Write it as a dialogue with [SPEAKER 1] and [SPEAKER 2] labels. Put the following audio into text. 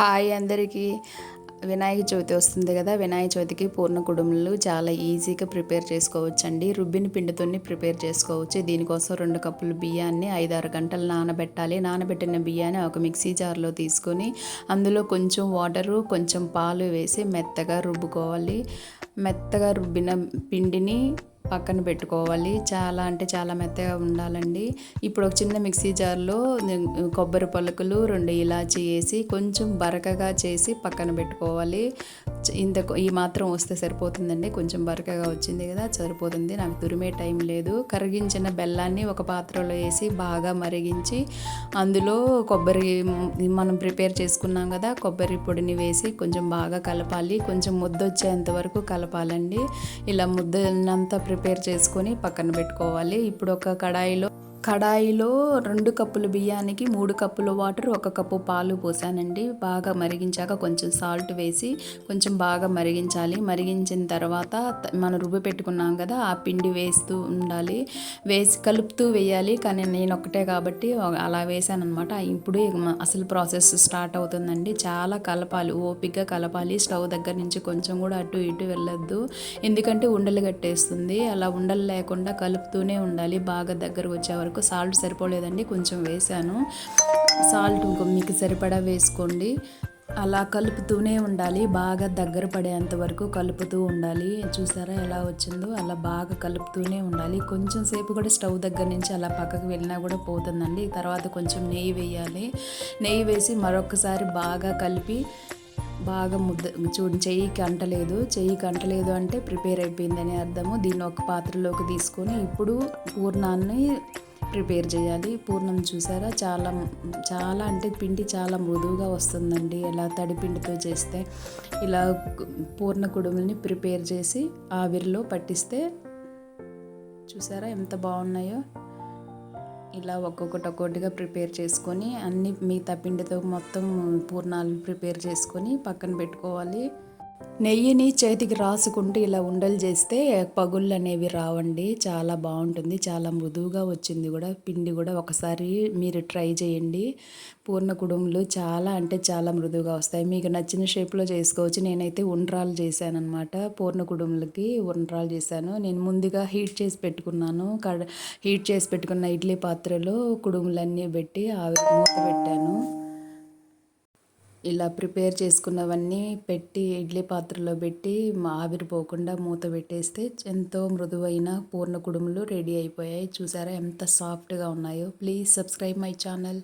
[SPEAKER 1] Hi అందరికీ. వినాయక చవితి వస్తుంది కదా. వినాయక చవితికి పూర్ణ కుడుములు చాలా ఈజీగా ప్రిపేర్ చేసుకోవచ్చండి. రుబ్బిన పిండితోని ప్రిపేర్ చేసుకోవచ్చు. దీనికోసం 2 కప్పులు బియ్యాన్ని 5-6 గంటలు నానబెట్టాలి. నానబెట్టిన బియ్యాన్ని ఒక మిక్సీ జార్లో తీసుకొని అందులో కొంచెం వాటరు, కొంచెం పాలు వేసి మెత్తగా రుబ్బుకోవాలి. మెత్తగా రుబ్బిన పిండిని పక్కన పెట్టుకోవాలి. చాలా అంటే చాలా మెత్తగా ఉండాలండి. ఇప్పుడు ఒక చిన్న మిక్సీ జార్లో కొబ్బరి పలుకులు, 2 ఇలాచీ వేసి కొంచెం బరకగా చేసి పక్కన పెట్టుకోవాలి. ఈ మాత్రం వస్తే సరిపోతుందండి. కొంచెం బరకగా వచ్చింది కదా, సరిపోతుంది. నాకు తురిమే టైం లేదు. కరిగించిన బెల్లాన్ని ఒక పాత్రలో వేసి బాగా మరిగించి అందులో మనం ప్రిపేర్ చేసుకున్నాం కదా, కొబ్బరి పొడిని వేసి కొంచెం బాగా కలపాలి. కొంచెం ముద్ద వచ్చేంత వరకు కలపాలండి. ఇలా ముద్దనంతా ప్రిపేర్ చేసుకొని పక్కన పెట్టుకోవాలి. ఇప్పుడు ఒక కడాయిలో 2 కప్పుల బియ్యానికి 3 కప్పుల వాటర్, 1 కప్పు పాలు పోసానండి. బాగా మరిగించాక కొంచెం సాల్ట్ వేసి కొంచెం బాగా మరిగించాలి. మరిగించిన తర్వాత మనం రుబ్బి పెట్టుకున్నాం కదా, ఆ పిండి వేస్తూ ఉండాలి. వేసి కలుపుతూ వేయాలి. కానీ నేను ఒక్కటే కాబట్టి అలా వేసాను అనమాట. ఇప్పుడు అసలు ప్రాసెస్ స్టార్ట్ అవుతుందండి. చాలా కలపాలి, ఓపికగా కలపాలి. స్టవ్ దగ్గర నుంచి కొంచెం కూడా అటు ఇటు వెళ్ళొద్దు, ఎందుకంటే ఉండలు కట్టేస్తుంది. అలా ఉండలు లేకుండా కలుపుతూనే ఉండాలి. బాగా దగ్గరకు వచ్చేవరకు. సాల్ట్ సరిపోలేదండి, కొంచెం వేసాను. సాల్ట్ మీకు సరిపడా వేసుకోండి. అలా కలుపుతూనే ఉండాలి. బాగా దగ్గర పడేంత వరకు కలుపుతూ ఉండాలి. చూసారా ఎలా వచ్చిందో, అలా బాగా కలుపుతూనే ఉండాలి. కొంచెం సేపు కూడా స్టవ్ దగ్గర నుంచి అలా పక్కకు వెళ్ళినా కూడా పోతుందండి. తర్వాత కొంచెం నెయ్యి వేయాలి. నెయ్యి వేసి మరొకసారి బాగా కలిపి బాగా చెయ్యికి అంటలేదు అంటే ప్రిపేర్ అయిపోయిందని అర్థము. దీన్ని ఒక పాత్రలోకి తీసుకొని ఇప్పుడు పూర్ణాన్ని ప్రిపేర్ చేయాలి. పూర్ణం చూసారా, చాలా చాలా అంటే పిండి చాలా మృదువుగా వస్తుందండి ఇలా తడి పిండితో చేస్తే. ఇలా పూర్ణ కుడుముల్ని ప్రిపేర్ చేసి ఆవిరిలో పట్టిస్తే చూసారా ఎంత బాగున్నాయో. ఇలా ఒక్కొక్కటిగా ప్రిపేర్ చేసుకొని అన్ని మిగతా పిండితో మొత్తం పూర్ణాలు ప్రిపేర్ చేసుకొని పక్కన పెట్టుకోవాలి. నెయ్యిని చేతికి రాసుకుంటూ ఇలా ఉండలు చేస్తే పగుళ్ళు అనేవి రావండి. చాలా బాగుంటుంది. చాలా మృదువుగా వచ్చింది కూడా పిండి కూడా. ఒకసారి మీరు ట్రై చేయండి. పూర్ణ కుడుములు చాలా అంటే చాలా మృదువుగా వస్తాయి. మీకు నచ్చిన షేప్లో చేసుకోవచ్చు. నేనైతే ఉండ్రాలు చేశానమాట. పూర్ణ కుడుములకి ఉండ్రాలు చేశాను. నేను ముందుగా హీట్ చేసి పెట్టుకున్న ఇడ్లీ పాత్రలో కుడుములన్నీ పెట్టి మూత పెట్టాను. ఇలా ప్రిపేర్ చేసుకున్నవన్నీ పెట్టి ఇడ్లీ పాత్రలో పెట్టి ఆవిరిపోకుండా మూత పెట్టేస్తే ఎంతో మృదువైన పూర్ణ కుడుములు రెడీ అయిపోయాయి. చూసారా ఎంత సాఫ్ట్గా ఉన్నాయో. Please subscribe my channel.